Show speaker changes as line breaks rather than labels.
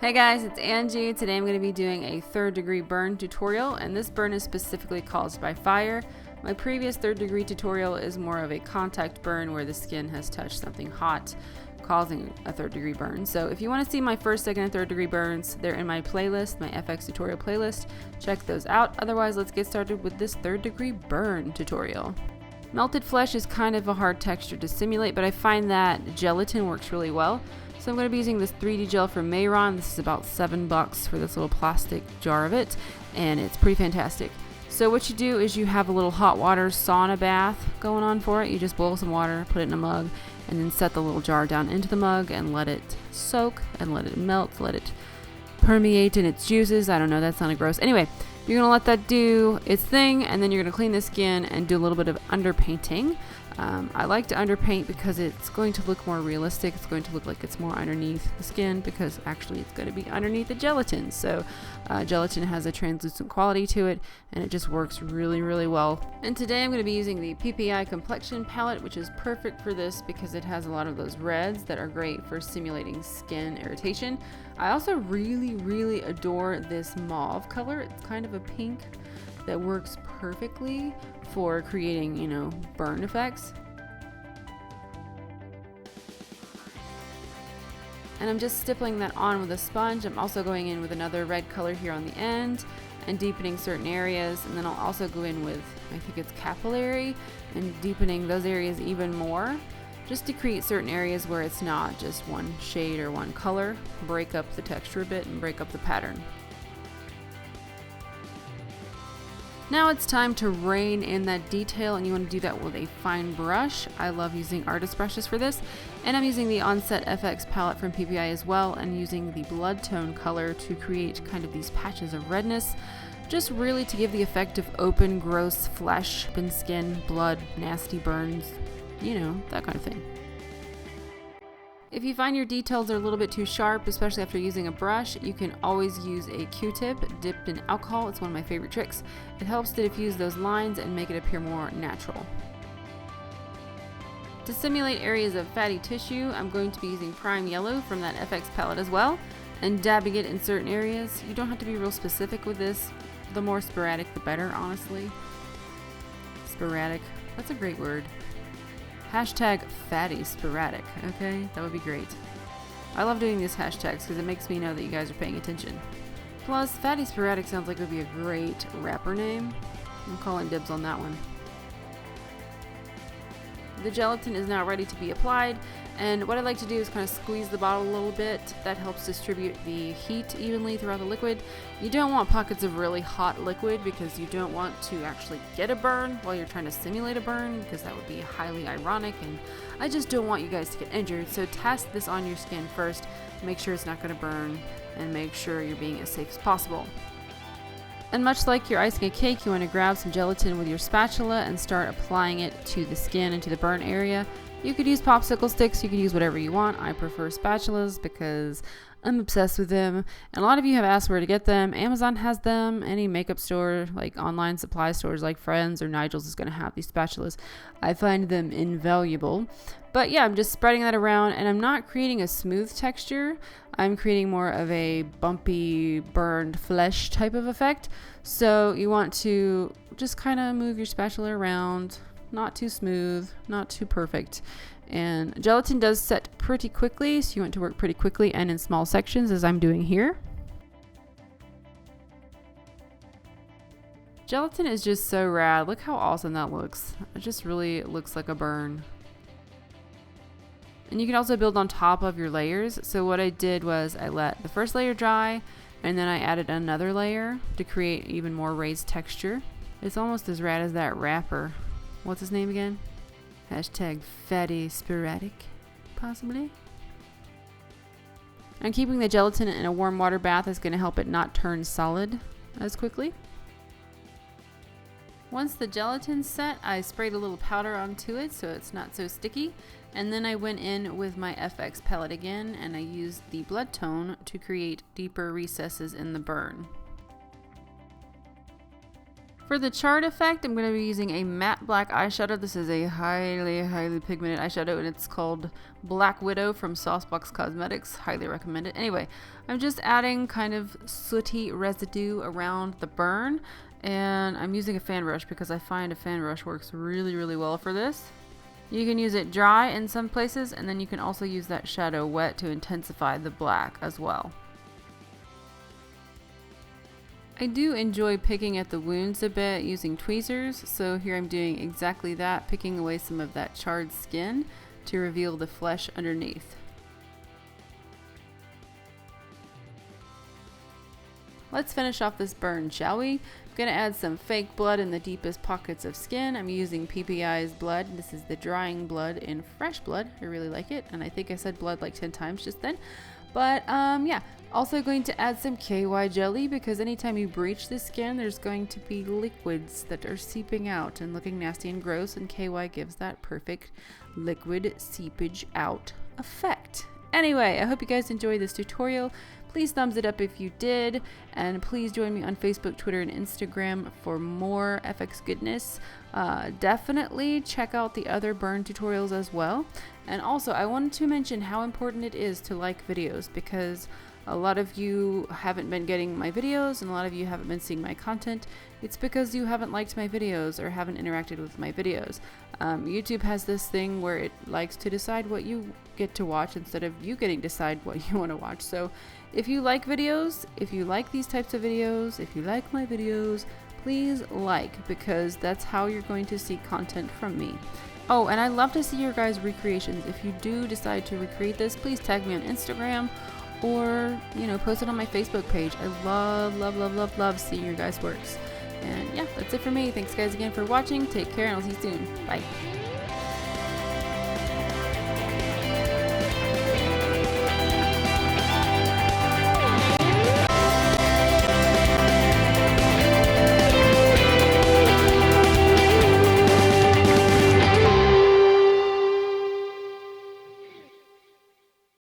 Hey guys, it's Angie. Today I'm going to be doing a 3rd degree burn tutorial, and this burn is specifically caused by fire. My previous 3rd degree tutorial is more of a contact burn where the skin has touched something hot, causing a 3rd degree burn. So if you want to see my 1st, 2nd, and 3rd degree burns, they're in my playlist, my FX tutorial playlist. Check those out. Otherwise, let's get started with this 3rd degree burn tutorial. Melted flesh is kind of a hard texture to simulate, but I find that gelatin works really well. So I'm going to be using this 3D gel from Mayron. This is about $7 for this little plastic jar of it, and it's pretty fantastic. So what you do is you have a little hot water sauna bath going on for it. You just boil some water, put it in a mug, and then set the little jar down into the mug and let it soak and let it melt, let it permeate in its juices. I don't know, that sounded gross. Anyway, you're going to let that do its thing, and then you're going to clean the skin and do a little bit of underpainting. I like to underpaint because it's going to look more realistic. It's going to look like it's more underneath the skin because actually it's going to be underneath the gelatin. So gelatin has a translucent quality to it, and it just works really, really well. And today I'm going to be using the PPI complexion palette, which is perfect for this because it has a lot of those reds that are great for simulating skin irritation. I also really, really adore this mauve color. It's kind of a pink that works perfectly for creating, burn effects. And I'm just stippling that on with a sponge. I'm also going in with another red color here on the end and deepening certain areas. And then I'll also go in with, I think it's capillary, and deepening those areas even more, just to create certain areas where it's not just one shade or one color. Break up the texture a bit and break up the pattern. Now it's time to rein in that detail, and you want to do that with a fine brush. I love using artist brushes for this, and I'm using the Onset FX palette from PPI as well, and using the blood tone color to create kind of these patches of redness, just really to give the effect of open, gross flesh, open skin, blood, nasty burns, that kind of thing. If you find your details are a little bit too sharp, especially after using a brush, you can always use a Q-tip dipped in alcohol. It's one of my favorite tricks. It helps to diffuse those lines and make it appear more natural. To simulate areas of fatty tissue, I'm going to be using Prime Yellow from that FX palette as well, and dabbing it in certain areas. You don't have to be real specific with this. The more sporadic, the better, honestly. Sporadic, that's a great word. Hashtag fatty sporadic, okay? That would be great. I love doing these hashtags because it makes me know that you guys are paying attention. Plus, fatty sporadic sounds like it would be a great rapper name. I'm calling dibs on that one. The gelatin is now ready to be applied, and what I like to do is kind of squeeze the bottle a little bit. That helps distribute the heat evenly throughout the liquid. You don't want pockets of really hot liquid because you don't want to actually get a burn while you're trying to simulate a burn, because that would be highly ironic, and I just don't want you guys to get injured. So test this on your skin first, make sure it's not going to burn, and make sure you're being as safe as possible. And much like you're icing a cake, you want to grab some gelatin with your spatula and start applying it to the skin and to the burn area. You could use popsicle sticks, you could use whatever you want. I prefer spatulas because I'm obsessed with them. And a lot of you have asked where to get them. Amazon has them. Any makeup store, like online supply stores like Friends or Nigel's, is going to have these spatulas. I find them invaluable. But yeah, I'm just spreading that around, and I'm not creating a smooth texture. I'm creating more of a bumpy, burned flesh type of effect. So you want to just kind of move your spatula around. Not too smooth, not too perfect. And gelatin does set pretty quickly, so you want to work pretty quickly and in small sections, as I'm doing here. Gelatin is just so rad. Look how awesome that looks. It just really looks like a burn. And you can also build on top of your layers. So what I did was I let the first layer dry, and then I added another layer to create even more raised texture. It's almost as rad as that rapper. What's his name again? Hashtag fatty sporadic, possibly. And keeping the gelatin in a warm water bath is going to help it not turn solid as quickly. Once the gelatin's set, I sprayed a little powder onto it so it's not so sticky. And then I went in with my FX palette again, and I used the blood tone to create deeper recesses in the burn. For the charred effect, I'm going to be using a matte black eyeshadow. This is a highly pigmented eyeshadow, and it's called Black Widow from Saucebox Cosmetics. Highly recommend it. Anyway, I'm just adding kind of sooty residue around the burn, and I'm using a fan brush because I find a fan brush works really well for this. You can use it dry in some places, and then you can also use that shadow wet to intensify the black as well. I do enjoy picking at the wounds a bit using tweezers, so here I'm doing exactly that, picking away some of that charred skin to reveal the flesh underneath. Let's finish off this burn, shall we? I'm going to add some fake blood in the deepest pockets of skin. I'm using PPI's blood. This is the drying blood in fresh blood. I really like it, and I think I said blood like 10 times just then. But yeah, also going to add some KY jelly because anytime you breach the skin, there's going to be liquids that are seeping out and looking nasty and gross, and KY gives that perfect liquid seepage out effect. Anyway, I hope you guys enjoyed this tutorial. Please thumbs it up if you did, and please join me on Facebook, Twitter, and Instagram for more FX goodness. Definitely check out the other burn tutorials as well. And also, I wanted to mention how important it is to like videos, because a lot of you haven't been getting my videos and a lot of you haven't been seeing my content. It's because you haven't liked my videos or haven't interacted with my videos. YouTube has this thing where it likes to decide what you get to watch instead of you getting to decide what you want to watch. So if you like videos, if you like these types of videos, if you like my videos, please like, because that's how you're going to see content from me. Oh, and I love to see your guys' recreations. If you do decide to recreate this, please tag me on Instagram or, you know, post it on my Facebook page. I love seeing your guys' works. And yeah, that's it for me. Thanks guys again for watching. Take care, and I'll see you soon. Bye.